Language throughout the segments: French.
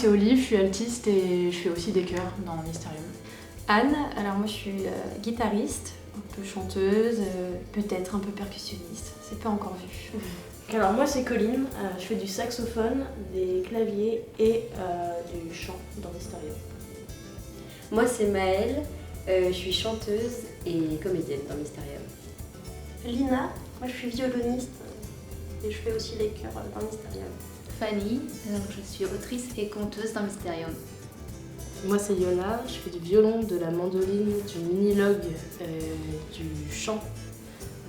Olive, je suis altiste et je fais aussi des chœurs dans Mysterium. Anne, alors moi je suis guitariste, un peu chanteuse, peut-être un peu percussionniste, c'est pas encore vu. Alors moi c'est Colline, je fais du saxophone, des claviers et du chant dans Mysterium. Moi c'est Maëlle, je suis chanteuse et comédienne dans Mysterium. Lina, moi je suis violoniste et je fais aussi les chœurs dans Mysterium. Fanny, donc je suis autrice et conteuse dans Mysterium. Moi c'est Yola, je fais du violon, de la mandoline, du minilogue, du chant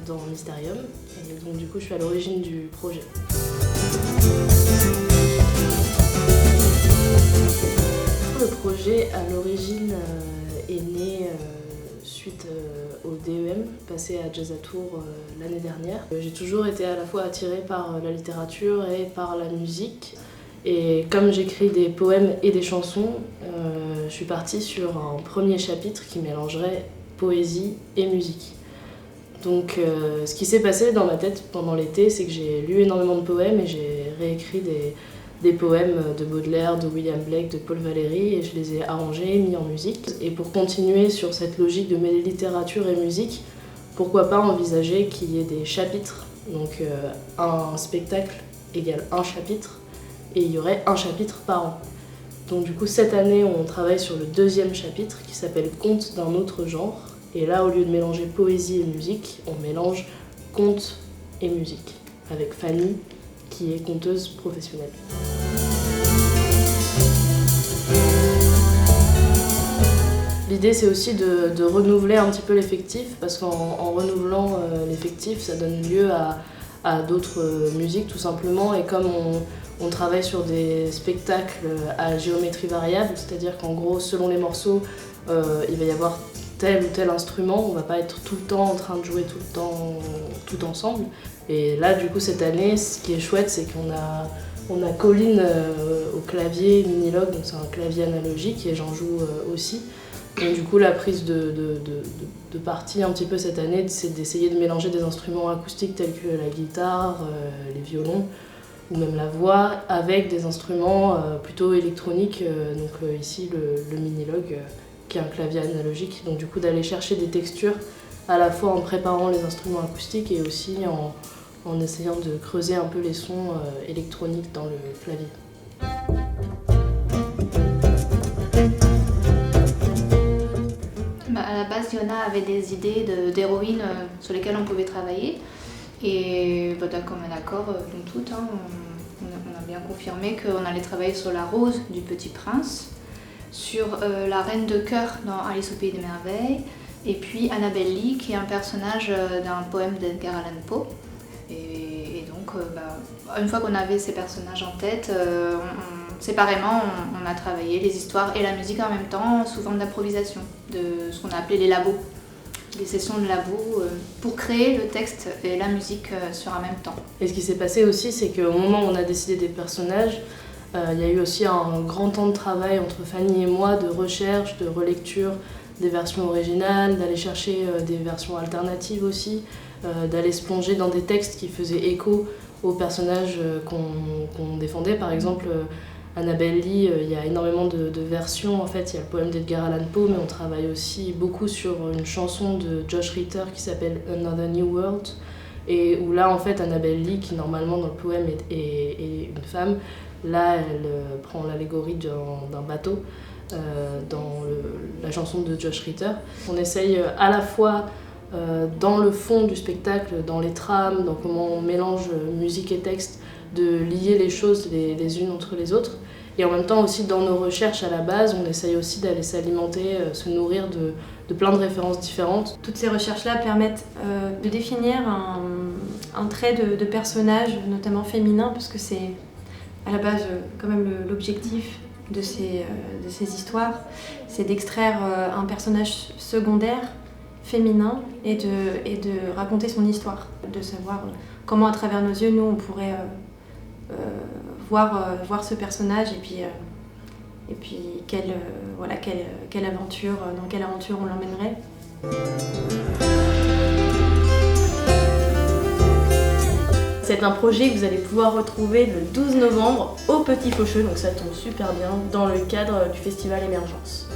dans Mysterium. Et donc du coup je suis à l'origine du projet. Le projet à l'origine est né suite au DEM passé à Jazz à Tours l'année dernière. J'ai toujours été à la fois attirée par la littérature et par la musique. Et comme j'écris des poèmes et des chansons, je suis partie sur un premier chapitre qui mélangerait poésie et musique. Donc ce qui s'est passé dans ma tête pendant l'été, c'est que j'ai lu énormément de poèmes et j'ai réécrit des poèmes de Baudelaire, de William Blake, de Paul Valéry et je les ai arrangés, mis en musique. Et pour continuer sur cette logique de mêler littérature et musique, pourquoi pas envisager qu'il y ait des chapitres, donc un spectacle égale un chapitre, et il y aurait un chapitre par an. Donc du coup cette année on travaille sur le deuxième chapitre qui s'appelle Contes d'un autre genre. Et là au lieu de mélanger poésie et musique, on mélange conte et musique, avec Fanny qui est conteuse professionnelle. L'idée c'est aussi de renouveler un petit peu l'effectif, parce qu'en renouvelant l'effectif ça donne lieu à d'autres musiques tout simplement, et comme on travaille sur des spectacles à géométrie variable, c'est-à-dire qu'en gros selon les morceaux il va y avoir tel ou tel instrument, on va pas être tout le temps en train de jouer tout le temps tout ensemble. Et là du coup cette année ce qui est chouette c'est qu'on a Colline au clavier minilogue, donc c'est un clavier analogique et j'en joue aussi. Donc du coup la prise de parti un petit peu cette année c'est d'essayer de mélanger des instruments acoustiques tels que la guitare, les violons ou même la voix avec des instruments plutôt électroniques, donc ici le minilogue qui est un clavier analogique, donc du coup d'aller chercher des textures à la fois en préparant les instruments acoustiques et aussi en essayant de creuser un peu les sons électroniques dans le clavier. À la base, Yona avait des idées d'héroïnes sur lesquelles on pouvait travailler et d'un commun accord, nous toutes, on a bien confirmé qu'on allait travailler sur la Rose du Petit Prince, sur la Reine de Cœur dans Alice au Pays des Merveilles, et puis Annabelle Lee qui est un personnage d'un poème d'Edgar Allan Poe. Et donc, une fois qu'on avait ces personnages en tête, séparément, on a travaillé les histoires et la musique en même temps sous forme d'improvisation, de ce qu'on a appelé les labos, des sessions de labo pour créer le texte et la musique sur un même temps. Et ce qui s'est passé aussi, c'est qu'au moment où on a décidé des personnages, il y a eu aussi un grand temps de travail entre Fanny et moi, de recherche, de relecture des versions originales, d'aller chercher des versions alternatives aussi, d'aller se plonger dans des textes qui faisaient écho aux personnages qu'on défendait. Par exemple, Annabelle Lee, il y a énormément de versions. En fait, il y a le poème d'Edgar Allan Poe, mais on travaille aussi beaucoup sur une chanson de Josh Ritter qui s'appelle Another New World, et où là, en fait, Annabelle Lee, qui normalement dans le poème est une femme, là, elle prend l'allégorie d'un bateau dans la chanson de Josh Ritter. On essaye à la fois dans le fond du spectacle, dans les trames, dans comment on mélange musique et texte, de lier les choses les unes entre les autres. Et en même temps aussi dans nos recherches à la base, on essaye aussi d'aller s'alimenter, se nourrir de plein de références différentes. Toutes ces recherches-là permettent de définir un trait de personnage, notamment féminin, parce que c'est à la base quand même l'objectif de ces histoires, c'est d'extraire un personnage secondaire féminin et de raconter son histoire, de savoir comment à travers nos yeux nous on pourrait voir ce personnage et puis quelle aventure, dans quelle aventure on l'emmènerait. c'est un projet que vous allez pouvoir retrouver le 12 novembre au Petit Faucheux, donc ça tombe super bien, dans le cadre du festival Émergence.